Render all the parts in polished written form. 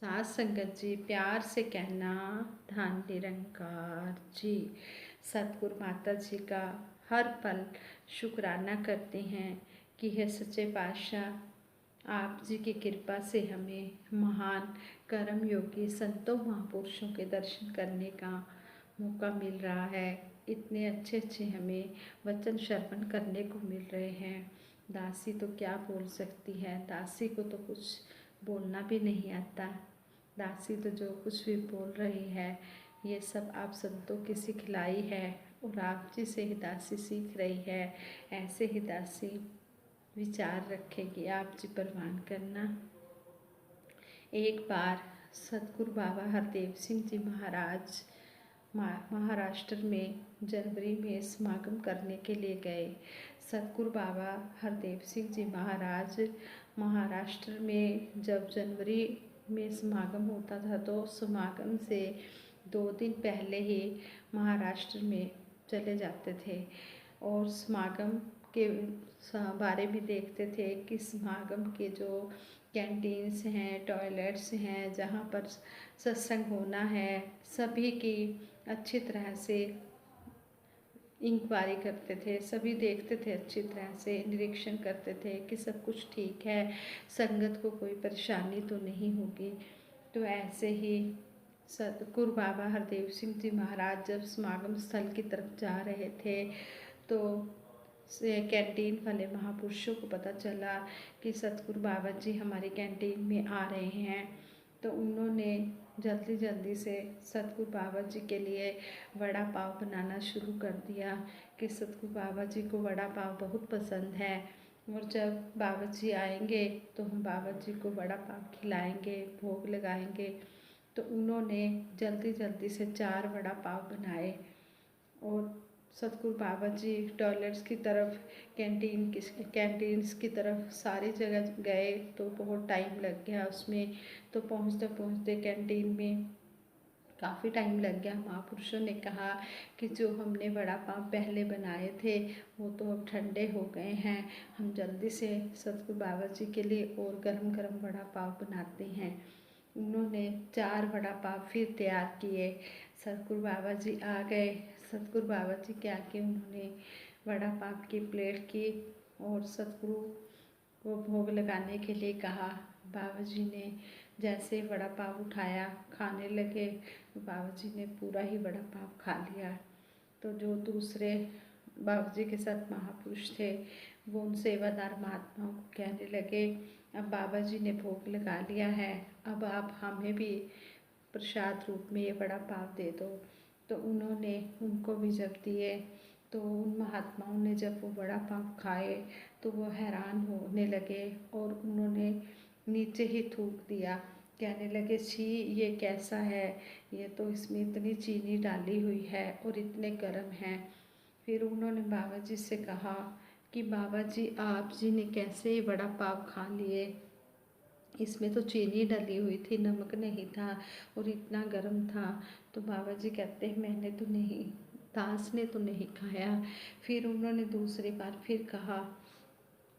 साथ संगत जी, प्यार से कहना धन निरंकार जी। सतगुरु माता जी का हर पल शुक्राना करते हैं कि हे सच्चे पातशाह, आप जी की कृपा से हमें महान कर्म योगी संतों महापुरुषों के दर्शन करने का मौका मिल रहा है। इतने अच्छे अच्छे हमें वचन श्रवण करने को मिल रहे हैं। दासी तो क्या बोल सकती है, दासी को तो कुछ बोलना भी नहीं आता। दासी तो जो कुछ भी बोल रही है ये सब आप संतों की सिखलाई है और आप जी से ही दासी सीख रही है। ऐसे ही दासी विचार रखेगी, आप जी परवान करना। एक बार सतगुरु बाबा हरदेव सिंह जी महाराज महाराष्ट्र में जनवरी में समागम करने के लिए गए। सतगुरु बाबा हरदेव सिंह जी महाराज महाराष्ट्र में जब जनवरी में समागम होता था तो समागम से 2 दिन पहले ही महाराष्ट्र में चले जाते थे और समागम के बारे में देखते थे कि समागम के जो कैंटीन्स हैं, टॉयलेट्स हैं, जहाँ पर सत्संग होना है, सभी की अच्छी तरह से इंक्वायरी करते थे। सभी देखते थे, अच्छी तरह से निरीक्षण करते थे कि सब कुछ ठीक है, संगत को कोई परेशानी तो नहीं होगी। तो ऐसे ही सतगुरु बाबा हरदेव सिंह जी महाराज जब समागम स्थल की तरफ जा रहे थे तो कैंटीन वाले महापुरुषों को पता चला कि सतगुरु बाबा जी हमारी कैंटीन में आ रहे हैं। तो उन्होंने जल्दी जल्दी से सतगुरु बाबा जी के लिए वड़ा पाव बनाना शुरू कर दिया कि सतगुरु बाबा जी को वड़ा पाव बहुत पसंद है और जब बाबा जी आएंगे तो हम बाबा जी को वड़ा पाव खिलाएंगे, भोग लगाएंगे। तो उन्होंने जल्दी जल्दी से 4 वड़ा पाव बनाए और सतगुरु बाबा जी टॉयलेट्स की तरफ, कैंटीन्स की तरफ सारी जगह गए तो बहुत टाइम लग गया उसमें। तो पहुँचते पहुँचते कैंटीन में काफ़ी टाइम लग गया। महापुरुषों ने कहा कि जो हमने वड़ा पाव पहले बनाए थे वो तो अब ठंडे हो गए हैं, हम जल्दी से सतगुरु बाबा जी के लिए और गरम गरम वड़ा पाव बनाते हैं। उन्होंने 4 वड़ा पाव फिर तैयार किए। सतगुरु बाबा जी आ गए। सतगुरु बाबा जी के आके उन्होंने वड़ा पाव की प्लेट की और सतगुरु को भोग लगाने के लिए कहा। बाबा जी ने जैसे वड़ा पाव उठाया, खाने लगे, बाबा जी ने पूरा ही वड़ा पाव खा लिया। तो जो दूसरे बाबा जी के साथ महापुरुष थे वो उन सेवादार महात्माओं को कहने लगे, अब बाबा जी ने भोग लगा लिया है, अब आप हमें भी प्रसाद रूप में ये वड़ा पाव दे दो। तो उन्होंने उनको भी जब दिए तो उन महात्माओं ने जब वो वड़ा पाव खाए तो वो हैरान होने लगे और उन्होंने नीचे ही थूक दिया। कहने लगे, छी ये कैसा है, ये तो इसमें इतनी चीनी डाली हुई है और इतने गर्म हैं। फिर उन्होंने बाबा जी से कहा कि बाबा जी आप जी ने कैसे ये वड़ा पाव खा लिए, इसमें तो चीनी डली हुई थी, नमक नहीं था और इतना गर्म था। तो बाबा जी कहते हैं मैंने तो नहीं, दास ने तो नहीं खाया। फिर उन्होंने दूसरी बार फिर कहा,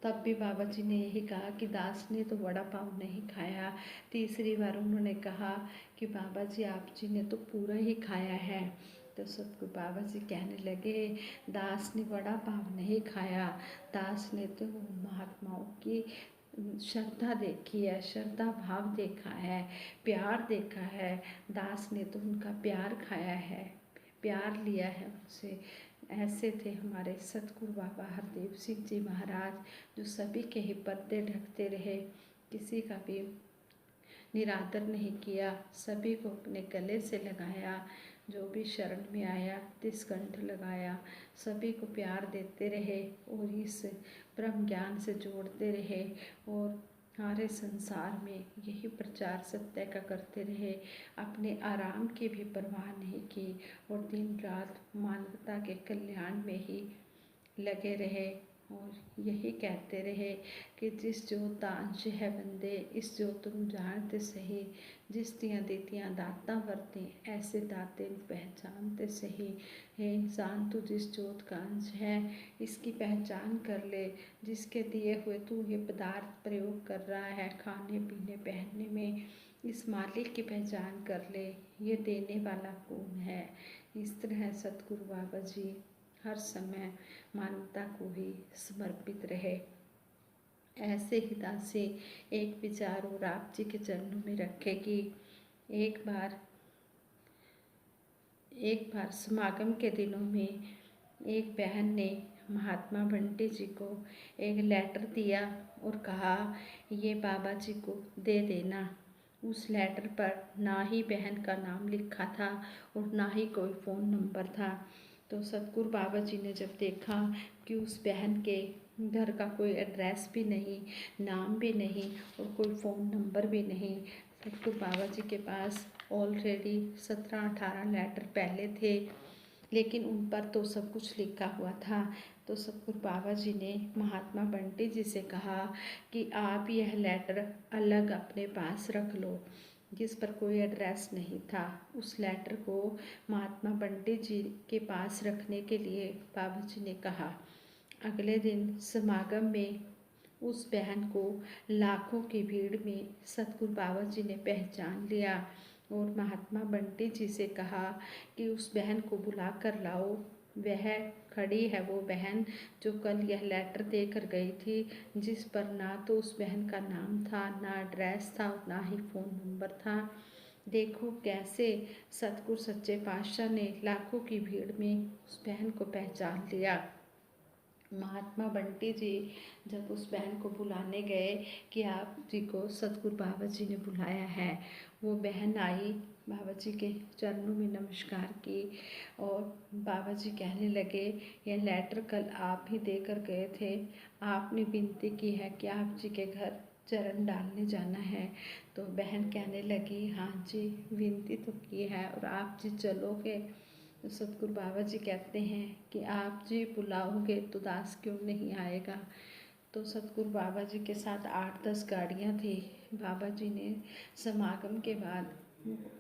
तब भी बाबा जी ने यही कहा कि दास ने तो वड़ा पाव नहीं खाया। तीसरी बार उन्होंने कहा कि बाबा जी आप जी ने तो पूरा ही खाया है। तो सतगुरु बाबा जी कहने लगे, दास ने वड़ा पाव नहीं खाया, दास ने तो महात्माओं की श्रद्धा देखी है, श्रद्धा भाव देखा है, प्यार देखा है। दास ने तो उनका प्यार खाया है, प्यार लिया है उनसे। ऐसे थे हमारे सतगुरु बाबा हरदेव सिंह जी महाराज, जो सभी के ही पर्दे ढकते रहे, किसी का भी निरादर नहीं किया, सभी को अपने गले से लगाया। जो भी शरण में आया तिसकंठ लगाया, सभी को प्यार देते रहे और इस ब्रह्म ज्ञान से जोड़ते रहे और सारे संसार में यही प्रचार सत्य का करते रहे। अपने आराम की भी परवाह नहीं की और दिन रात मानवता के कल्याण में ही लगे रहे और यही कहते रहे कि जिस जोत दा अंश है बंदे, इस जो तुम जानते सही, जिस दियाँ देतियाँ दाता वरते, ऐसे दाते पहचानते सही। हे इंसान, तू जिस जोत का अंश है इसकी पहचान कर ले। जिसके दिए हुए तू ये पदार्थ प्रयोग कर रहा है खाने पीने पहनने में, इस मालिक की पहचान कर ले, ये देने वाला कौन है। इस तरह सतगुरु बाबा जी हर समय मानवता को ही समर्पित रहे। ऐसे ही दासी एक विचार और आप जी के चरणों में रखे कि एक बार समागम के दिनों में एक बहन ने महात्मा बंटी जी को एक लेटर दिया और कहा ये बाबा जी को दे देना। उस लेटर पर ना ही बहन का नाम लिखा था और ना ही कोई फ़ोन नंबर था। तो सतगुरु बाबा जी ने जब देखा कि उस बहन के घर का कोई एड्रेस भी नहीं, नाम भी नहीं और कोई फ़ोन नंबर भी नहीं, सतगुरु बाबा जी के पास ऑलरेडी 17-18 लेटर पहले थे, लेकिन उन पर तो सब कुछ लिखा हुआ था। तो सतगुरु बाबा जी ने महात्मा बंटी जी से कहा कि आप यह लेटर अलग अपने पास रख लो, जिस पर कोई एड्रेस नहीं था। उस लेटर को महात्मा बंटी जी के पास रखने के लिए बाबा जी ने कहा। अगले दिन समागम में उस बहन को लाखों की भीड़ में सतगुरु बाबा जी ने पहचान लिया और महात्मा बंटी जी से कहा कि उस बहन को बुला कर लाओ। वह खड़ी है वो बहन जो कल यह लेटर देकर गई थी, जिस पर ना तो उस बहन का नाम था, ना एड्रेस था, ना ही फ़ोन नंबर था। देखो कैसे सतगुरु सच्चे पातशाह ने लाखों की भीड़ में उस बहन को पहचान लिया। महात्मा बंटी जी जब उस बहन को बुलाने गए कि आप जी को सतगुरु बाबा जी ने बुलाया है, वो बहन आई, बाबा जी के चरणों में नमस्कार की और बाबा जी कहने लगे यह लेटर कल आप ही देकर गए थे, आपने विनती की है कि आप जी के घर चरण डालने जाना है। तो बहन कहने लगी हाँ जी विनती तो की है और आप जी चलोगे। तो सतगुरु बाबा जी कहते हैं कि आप जी बुलाओगे तो दास क्यों नहीं आएगा। तो सतगुरु बाबा जी के साथ 8-10 गाड़ियाँ थी। बाबा जी ने समागम के बाद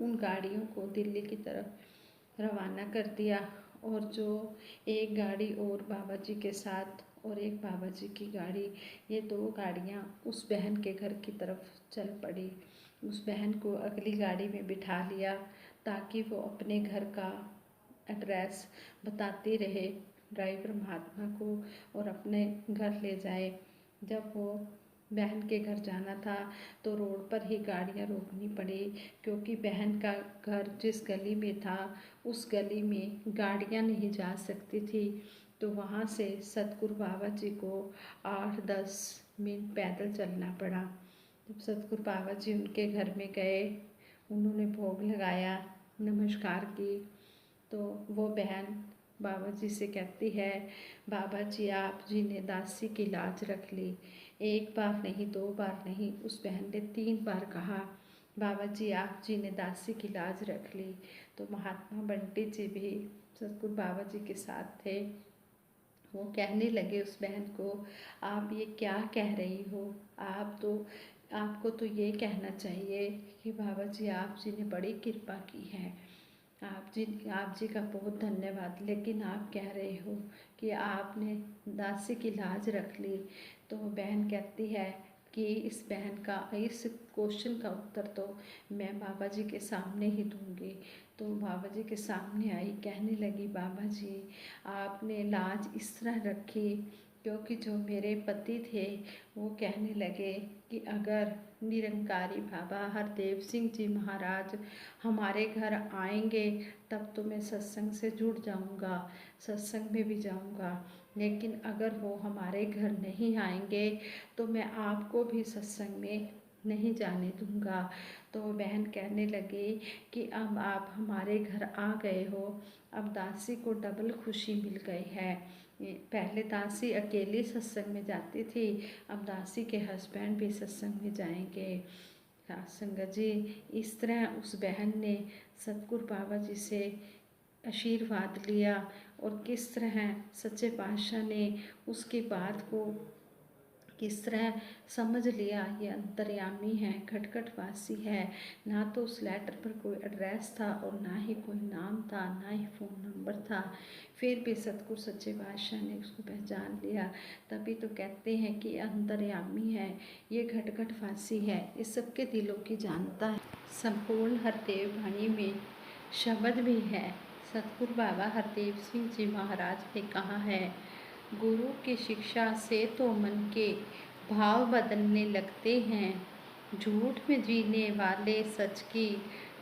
उन गाड़ियों को दिल्ली की तरफ रवाना कर दिया और जो एक गाड़ी और बाबा जी के साथ और एक बाबा जी की गाड़ी, ये 2 गाड़ियाँ उस बहन के घर की तरफ चल पड़ी। उस बहन को अगली गाड़ी में बिठा लिया ताकि वो अपने घर का एड्रेस बताती रहे ड्राइवर महात्मा को और अपने घर ले जाए। जब वो बहन के घर जाना था तो रोड पर ही गाड़ियाँ रोकनी पड़ी, क्योंकि बहन का घर जिस गली में था उस गली में गाड़ियाँ नहीं जा सकती थी। तो वहाँ से सतगुरु बाबा जी को 8-10 मिनट पैदल चलना पड़ा। जब सतगुरु बाबा जी उनके घर में गए, उन्होंने भोग लगाया, नमस्कार की, तो वो बहन बाबा जी से कहती है बाबा जी आप जी ने दासी की लाज रख ली। एक बार नहीं, 2 बार नहीं, उस बहन ने 3 बार कहा बाबा जी आप जी ने दासी की लाज रख ली। तो महात्मा बंटी जी भी सतगुरु बाबा जी के साथ थे। वो कहने लगे उस बहन को आप ये क्या कह रही हो, आपको तो ये कहना चाहिए कि बाबा जी आप जी ने बड़ी कृपा की है, आप जी का बहुत धन्यवाद, लेकिन आप कह रहे हो कि आपने दासी की लाज रख ली। तो बहन कहती है कि इस क्वेश्चन का उत्तर तो मैं बाबा जी के सामने ही दूंगी। तो बाबा जी के सामने आई, कहने लगी बाबा जी आपने लाज इस तरह रखी क्योंकि जो मेरे पति थे वो कहने लगे कि अगर निरंकारी बाबा हरदेव सिंह जी महाराज हमारे घर आएंगे तब तो मैं सत्संग से जुड़ जाऊंगा, सत्संग में भी जाऊंगा, लेकिन अगर वो हमारे घर नहीं आएंगे तो मैं आपको भी सत्संग में नहीं जाने दूंगा। तो बहन कहने लगी कि अब आप हमारे घर आ गए हो, अब दासी को डबल खुशी मिल गई है। पहले दासी अकेली सत्संग में जाती थी, अब दासी के हस्बैंड भी सत्संग में जाएंगे। संगत जी इस तरह उस बहन ने सतगुरु बाबा जी से आशीर्वाद लिया और किस तरह सच्चे पातशाह ने उसकी बात को किस तरह समझ लिया ये अंतर्यामी है, घटघटवासी है। ना तो उस लेटर पर कोई एड्रेस था और ना ही कोई नाम था, ना ही फ़ोन नंबर था। फिर भी सतगुरु सच्चे पातशाह ने उसको पहचान लिया। तभी तो कहते हैं कि अंतर्यामी है, ये घटघटवासी है, इस सबके दिलों की जानता है। संपूर्ण हरदेव वाणी में शब्द भी है। सतगुरु बाबा हरदेव सिंह जी महाराज ने कहा है, गुरु की शिक्षा से तो मन के भाव बदलने लगते हैं। झूठ में जीने वाले सच की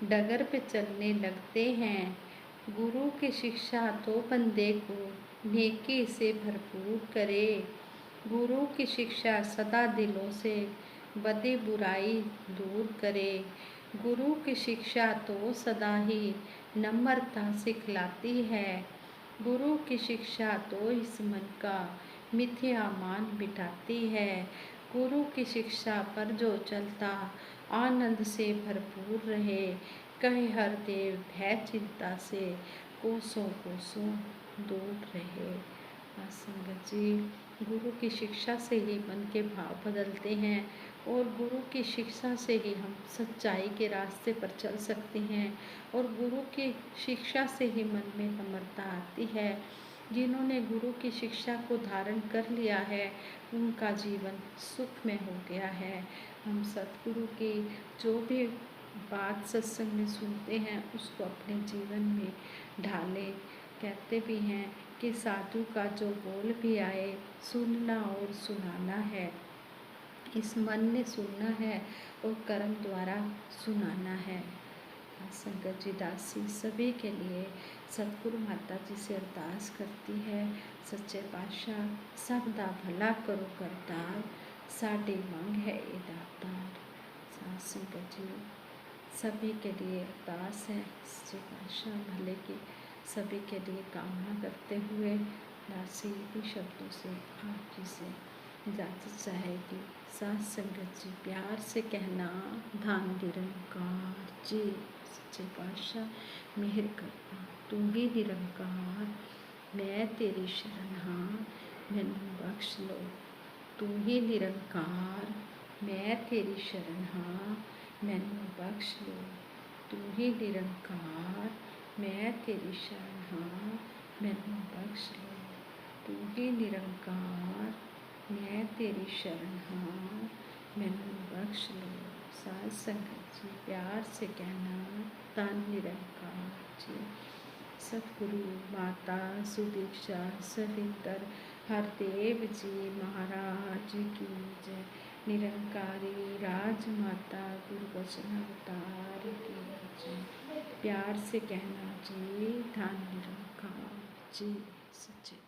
डगर पे चलने लगते हैं। गुरु की शिक्षा तो बंदे को नेकी से भरपूर करे। गुरु की शिक्षा सदा दिलों से बदी बुराई दूर करे। गुरु की शिक्षा तो सदा ही नम्रता सिखलाती है। गुरु की शिक्षा तो इस मन का मिथ्या मान मिटाती है। गुरु की शिक्षा पर जो चलता आनंद से भरपूर रहे। कहे हर देव भय चिंता से कोसों कोसों दूर रहे। संगत जी, गुरु की शिक्षा से ही मन के भाव बदलते हैं और गुरु की शिक्षा से ही हम सच्चाई के रास्ते पर चल सकते हैं और गुरु की शिक्षा से ही मन में नम्रता आती है। जिन्होंने गुरु की शिक्षा को धारण कर लिया है उनका जीवन सुखमय हो गया है। हम सतगुरु की जो भी बात सत्संग में सुनते हैं उसको अपने जीवन में ढालें। कहते भी हैं कि साधु का जो बोल भी आए सुनना और सुनाना है। इस मन ने सुनना है और कर्म द्वारा सुनाना है। संगत जी दासी सभी के लिए सतगुरु माता जी से अरदास करती है, सच्चे पातशाह सब दा भला करो करतार, साडी मंग है ये दातार। संगत जी सभी के लिए अरदास है, सच्चे पातशाह भले की सभी के लिए कामना करते हुए दासी भी शब्दों से आप जी से इजाज़त चाहेगी। साथ संगत जी प्यार से कहना धान निरंकार जी। सच्चे पातशाह मेहर करना, तू ही निरंकार, मैं तेरी शरण हाँ, मैनू बख्श लो। तू ही निरंकार, मैं तेरी शरण हाँ, मैनू बख्श लो। तू ही निरंकार, मैं तेरी शरण हाँ, मैनू बख्श लो। तू ही निरंकार, मैं तेरी शरण हाँ, मैनू बख्श लो। साथ संगत जी प्यार से कहना धन निरंकार जी। सतगुरु माता सुदीक्षा सवितर हरदेव जी महाराज की जय। निरंकारी राजमाता गुरु वचन अवतार की जय। प्यार से कहना जी धन निरंकार जी। सच्चे